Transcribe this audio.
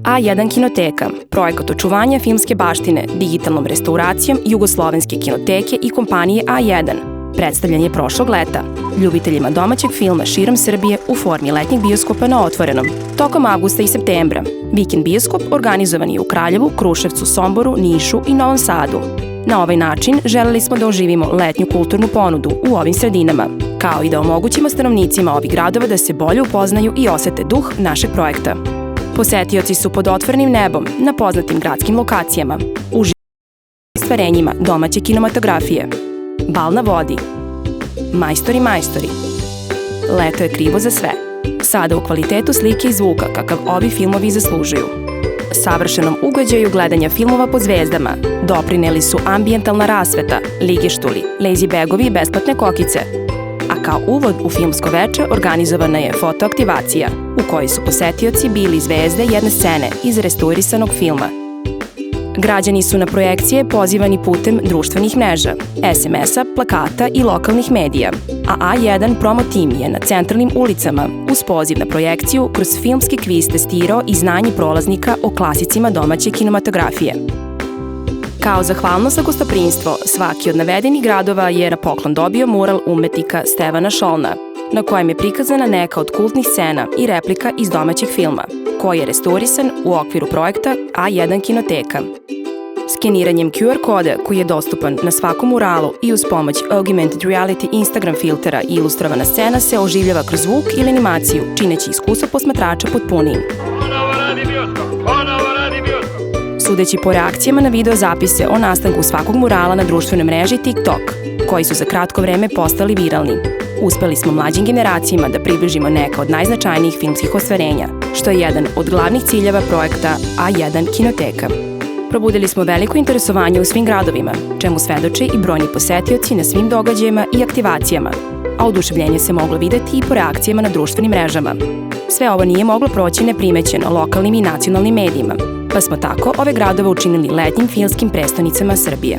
A1 kinoteka, projekat očuvanja filmske baštine digitalnom restauracijom Jugoslovenske kinoteke i kompanije A1, predstavljen je prošlog leta ljubiteljima domaćeg filma širom Srbije u formi letnjeg bioskopa na otvorenom. Tokom avgusta i septembra, vikend bioskop organizovan je u Kraljevu, Kruševcu, Somboru, Nišu i Novom Sadu. Na ovaj način želeli smo da oživimo letnju kulturnu ponudu u ovim sredinama, kao i da omogućimo stanovnicima ovih gradova da se bolje upoznaju i osete duh našeg projekta. Posetioci su pod otvorenim nebom na poznatim gradskim lokacijama, uživaju u stvarenjima domaće kinematografije. Bal na vodi, Majstori. Leto je krivo za sve. Sada u kvalitetu slike i zvuka kakav ovi filmovi zaslužuju. Savršenom ugođaju gledanja filmova pod zvezdama doprineli su ambijentalna rasveta, ligeštuli, lazy bagovi i besplatne kokice. A kao uvod u filmsko veče organizovana je fotoaktivacija, u kojoj su posetioci bili zvezde jedne scene iz restaurisanog filma. Građani su na projekcije pozivani putem društvenih mreža, SMS-a, plakata i lokalnih medija, a A1 promo tim je na centralnim ulicama uz poziv na projekciju kroz filmski kviz testirao i znanje prolaznika o klasicima domaće kinematografije. Kao zahvalnost za gostoprimstvo, svaki od navedenih gradova je na poklon dobio mural umetnika Stevana Šolna, na kojem je prikazana neka od kultnih scena i replika iz domaćeg filma, koji je restaurisan u okviru projekta A1 kinoteka. Skeniranjem QR koda koji je dostupan na svakom muralu i uz pomoć Augmented Reality Instagram filtera i ilustrovana scena se oživljava kroz zvuk ili animaciju, čineći iskustvo posmatrača potpunijim. Sudeći po reakcijama na video zapise o nastanku svakog murala na društvenoj mreži TikTok, koji su za kratko vreme postali viralni, uspeli smo mlađim generacijama da približimo neka od najznačajnijih filmskih ostvarenja, što je jedan od glavnih ciljeva projekta A1 kinoteka. Probudili smo veliko interesovanje u svim gradovima, čemu svedoče i brojni posetioci na svim događajima i aktivacijama, a oduševljenje se moglo videti i po reakcijama na društvenim mrežama. Sve ovo nije moglo proći neprimećeno lokalnim i nacionalnim medijima, pa smo tako ove gradove učinili letnjim filmskim prestonicama Srbije.